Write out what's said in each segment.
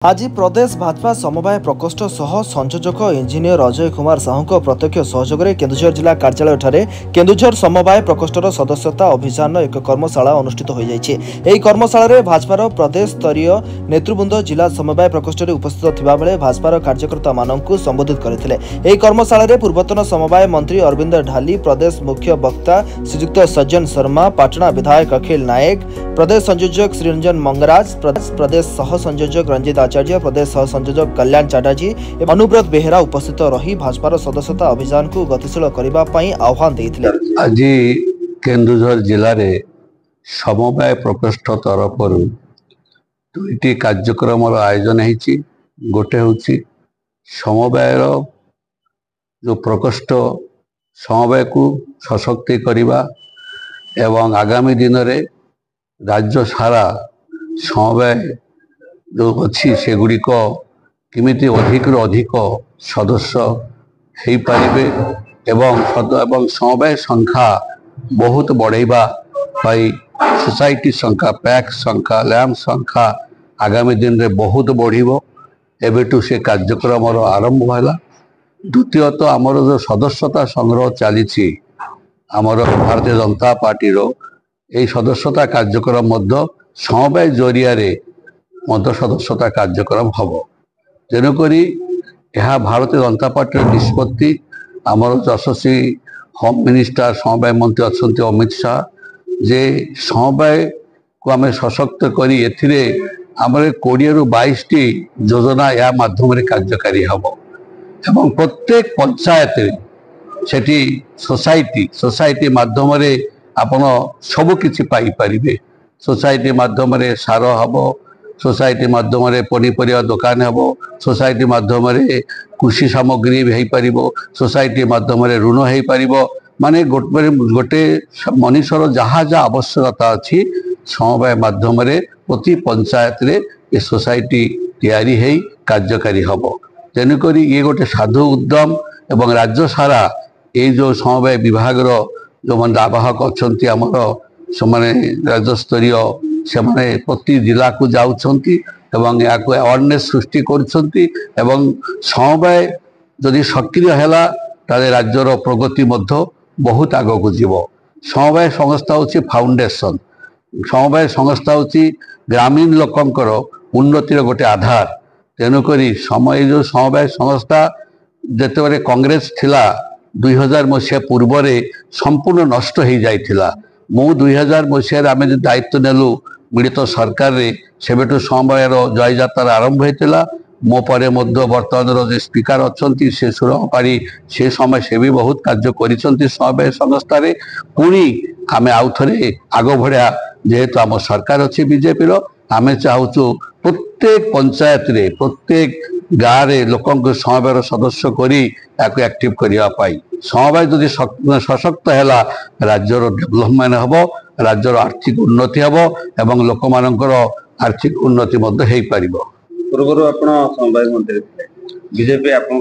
आज प्रदेश भाजपा समवाय प्रकोष्ठ सह संयोजक इंजीनियर अजय कुमार साहू प्रत्यक्ष सहयोग में केन्दुझर जिला कार्यालय ठारे केन्दुझर समवाय प्रकोष्ठर सदस्यता अभियान एक कर्मशाला अनुष्ठित हो जाइए। कर्मशाला भाजपार प्रदेश स्तरीय नेतृवृंद जिला समवाय प्रकोष्ठ में उपस्थित थिबा बेले भाजपार कार्यकर्ता मानक संबोधित करते। कर्मशाला पूर्वतन समवाय मंत्री अरविंद ढाली, प्रदेश मुख्य वक्ता श्रीयुक्त सज्जन शर्मा, पाटना विधायक अखिल नायक, प्रदेश संयोजक श्रीरंजन मंगराज, प्रदेश सह संयोजक रंजित आचार्य, प्रदेश सह संयोजक कल्याण चाटार्जी, अनुव्रत बेहेरा उपस्थित रही भाजपार सदस्यता अभियान को गतिशील करने आह्वान देते। आज केन्दुझर जिले में समवाय प्रकोष्ठ तरफ दुईटी कार्यक्रम आयोजन होती। गोटे हूँ समवाय जो प्रकोष्ठ समवाय को सशक्ति करवा एवं आगामी दिन में राज्य सारा समवाय जो अच्छी से गुड़िक किमिति अधिक रु अधिक सदस्य हो पारे एवं समवाय संख्या बहुत बढ़ेवा सोसाइटी संख्या, पैक संख्या, लैम्प संख्या आगामी दिन में बहुत बढ़िबो। एबेटू से कार्यक्रम आरंभ है। द्वितीयतः आमर जो सदस्यता संग्रह चली आमर भारतीय जनता पार्टी यही सदस्यता कार्यक्रम समवाय जरिया मत सदस्यता कार्यक्रम हम। तेणुक यह भारतीय जनता पार्टी निष्पत्ति आमर यशस्वी होम मिनिस्टर समवाय मंत्री अच्छा अमित शाह जे समवाय को आम सशक्त कर आमर 20 रु 22 टी योजना या माध्यम कार्यकारी हम एवं प्रत्येक पंचायत सेठी सोसाइटी माध्यम आपण सबकि पाइपर। सोसाइटी माध्यम सार हम, सोसाइटी माध्यम पनीपरिया दुकान हम, सोसाइटी माध्यम कृषि सामग्री हो पार, सोसाइटी माध्यम ऋण हो पार। माने गोटे मनुष्यर जहाँ जहाँ आवश्यकता अच्छी समवाय माध्यम प्रति पंचायत ये सोसाइटी तैयारी है कार्यकारी हम। तेणुक ये गोटे साधु उद्यम एवं राज्य सारा ये जो समवाय विभाग जो मन आवाहक अच्छा आमर से राज्य स्तरीय से प्रति जिला को जाउछंती एवं या अवेयरनेस सृष्टि करुछंती एवं समवाय जदि सक्रिय हैला ताले राज्यर प्रगति मध्य बहुत आग को जीव। समवाय संस्था होची फाउंडेशन, समवाय संस्था होची ग्रामीण लोकंकर उन्नतिर गोटे आधार। तेणुक समय जो समवाय संस्था जेते कांग्रेस थिला 2000 मसीहा पूर्व संपूर्ण नष्ट हो जाइथिला। मु 2000 मसीह आम जो दायित्व नेलु मिलित सरकार रे सेबेटू समवाय जय यात्रा आरंभ होता। मो पर वर्तमान जो स्पीकर अच्छा से सुरंग पाड़ी से समय से भी बहुत कार्य कर समवाय संस्था पुणी आम आउ थे आग भड़िया जेहेतु आम सरकार अच्छी बीजेपी आम चाहूँ प्रत्येक पंचायत रे प्रत्येक गाँव में लोक समवाय सदस्य करी एक्टिव करने समवाय जदि सशक्त है राज्यर डेभलपमेंट हम, राज्यर आर्थिक उन्नति हम एवं लोक मानकर आर्थिक उन्नति हो पार। पूर्व आप समवाय मंत्री बीजेपी आपन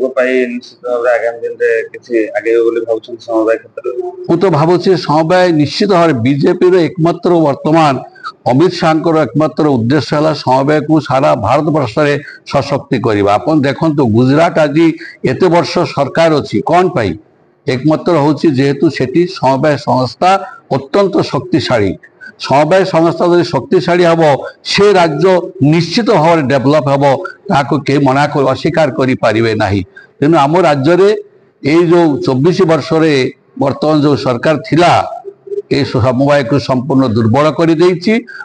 निश्चित भाव आगामी दिन में किसी आगे भावुं समवाय क्षेत्र में तो भावुँ समवाय निश्चित भाव बीजेपी एकमात्र वर्तमान अमित शाह एकमात्र उद्देश्य है समवाय को सारा भारत वर्ष में सशक्ति करवा। आपन देखो गुजरात आज एत वर्ष सरकार अच्छी कौन पाई एकमात्र हूँ जेहेतु सेठी समवाय संस्था अत्यंत शक्तिशाली। समवाय संस्था जब शक्तिशाली हम से राज्य निश्चित भाव में डेभलप हम ताको के मना अस्वीकार करें ना। तेणु आम राज्य ये जो 24 वर्ष वर्तमान जो सरकार थिला ये समवाय को संपूर्ण दुर्बल कर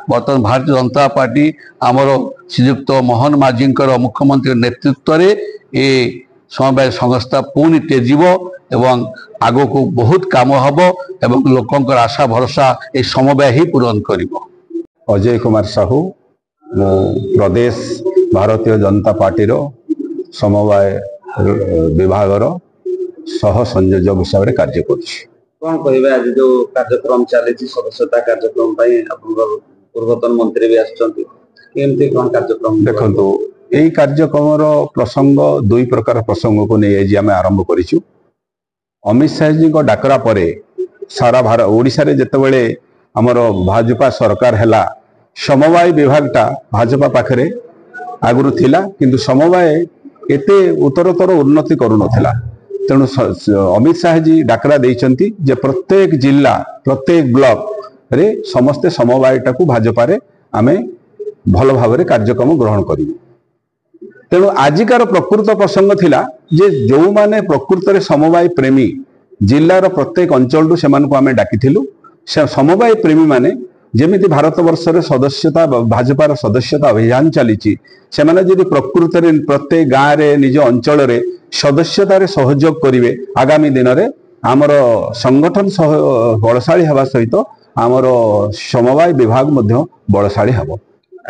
बर्तमान भारतीय जनता पार्टी आमर श्रीयुक्त मोहन माझी मुख्यमंत्री नेतृत्व में ये समवाय संस्था पुणी तेजीब एवं आग को बहुत काम हम एवं लोकंकर आशा भरोसा ये समवाय ही पूरण कर। अजय कुमार साहू प्रदेश भारतीय जनता पार्टी समवाय विभाग सह संयोजक हिसाब से कार्य कर। कौन कहे आज जो कार्यक्रम चली सदस्यता कार्यक्रम पूर्वतन मंत्री भी आमती कौन कार्यक्रम देखो यही कार्यक्रम प्रसंग दुई प्रकार प्रसंग को नहीं आम आरंभ करूँ। अमित शाह जी डाकरा पर सारा भारत ओडिशा रे जेतेबेले हमर भाजपा सरकार हैला समवाय विभागटा भाजपा पाखरे आगुरी थिला किंतु समवाय एते उत्तरोत्तर उन्नति करू नथिला। तेणु अमित शाह जी डाकरा देइचंती जे प्रत्येक जिला प्रत्येक ब्लॉक रे समस्ते समवायटा को भाजपा रे आमे भल भाव में कार्यक्रम ग्रहण करूँ। तेणु आजिकार प्रकृत प्रसंग थिला जे जो माने प्रकृत रे समवाय प्रेमी जिलार प्रत्येक अंचल से आमे डाकिथिलु। समवाय प्रेमी माने जेमिति भारत वर्ष रे सदस्यता भाजपार सदस्यता अभियान चली से माने यदि प्रकृत रे प्रत्येक गाँव रे निज अंचल रे सदस्यता रे सहयोग करिवे आगामी दिन रे आमर संगठन बलशाली हवा सहित आमर समवाय विभाग मध्य बलशाली हबो।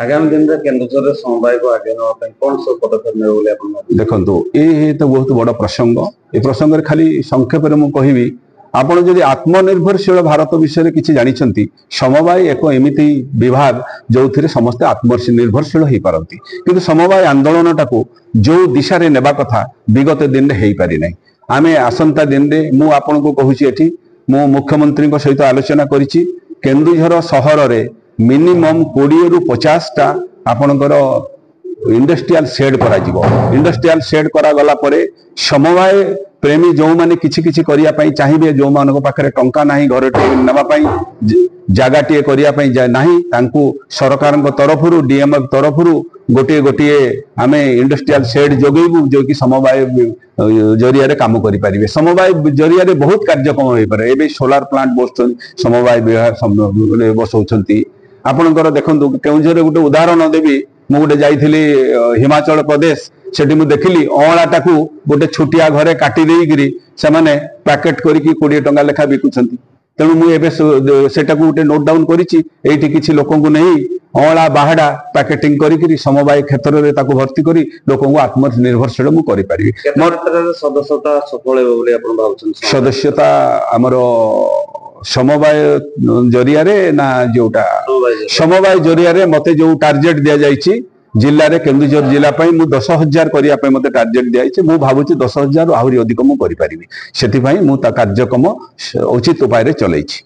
आगामी दिन में केन्दुझर समवाय को आगे ना कौन सब पदक्षेप ने बोले आपण देखंतु ए तो बहुत बड़ प्रसंग। ए प्रसंग रे खाली संक्षेप रे मु कहिबी आपण जदि आत्मनिर्भरशील भारत विषय किसी जानिछंती समवाय एक एमिति विभाग जो थिरे समस्त आत्मनिर्भरशील हो पारंती किंतु समवाय आंदोलन टाको जो दिशा रे नेबा कथा विगत दिन रे हेई पारि नै। आमे आसंता दिन रे मु आपण को कहूची एठी मु मुख्यमंत्री को सहित आलोचना करिछि केन्दुझर शहर रे मिनिमम 20 रु 50 टा आपणकर इंडस्ट्रियल शेड करा जिवो। इंडस्ट्रियल शेड करा गला परे समवाय प्रेमी जो माने किछि किछि करिया पई चाहिबे जो मानको पाखरे टंका नाही घर नवा पई जागाटीए करिया पई नाही तांकू सरकार तरफरु डीएमएफ तरफरु गोटे गोटे आमे इंडस्ट्रियल शेड जोगेबु जो कि समवाय जरिया रे काम करि परिबे। समवाय जरिया रे बहुत कार्यक्रम होई पारे। एबे सोलार प्लांट बसछन समवाय विभाग बसौछंती। आपणकर देखंतु केउझरे गोटे उदाहरण देबी मु गोटे जाइथिली हिमाचल प्रदेश सेठी मु देखिली अळाटाकू गोटे छोटिया घरे काटी देइगिरी से माने पैकेट करिकी 20 टंका लेखा बिकुछंती। तेणु मु एबे सेटाकू गोटे नोट डाउन करिछि एठी किछि लोकंकु नहीं अळा बाहाडा पैकेटिंग करिकी समवाय क्षेत्र रे ताकू भर्ती करी लोकंकु आत्मनिर्भरशील मु करि पारिबी। सदस्यता सफल हेबो बोली आपण भावछन सदस्यता हमरो समवाय जरिया रे ना जोटा समवाय जरिया रे मते जो टार्गेट दिया जाइछि जिल्ला रे केन्दुझर जिला पई मु 10,000 करिया पई मते टार्गेट दिया जाइछि। मु भाबुछि 10,000 आहुरी अधिक मु करि पारिबी। सेति पई मु ता कार्यक्रम उचित उपाय रे चलैछि।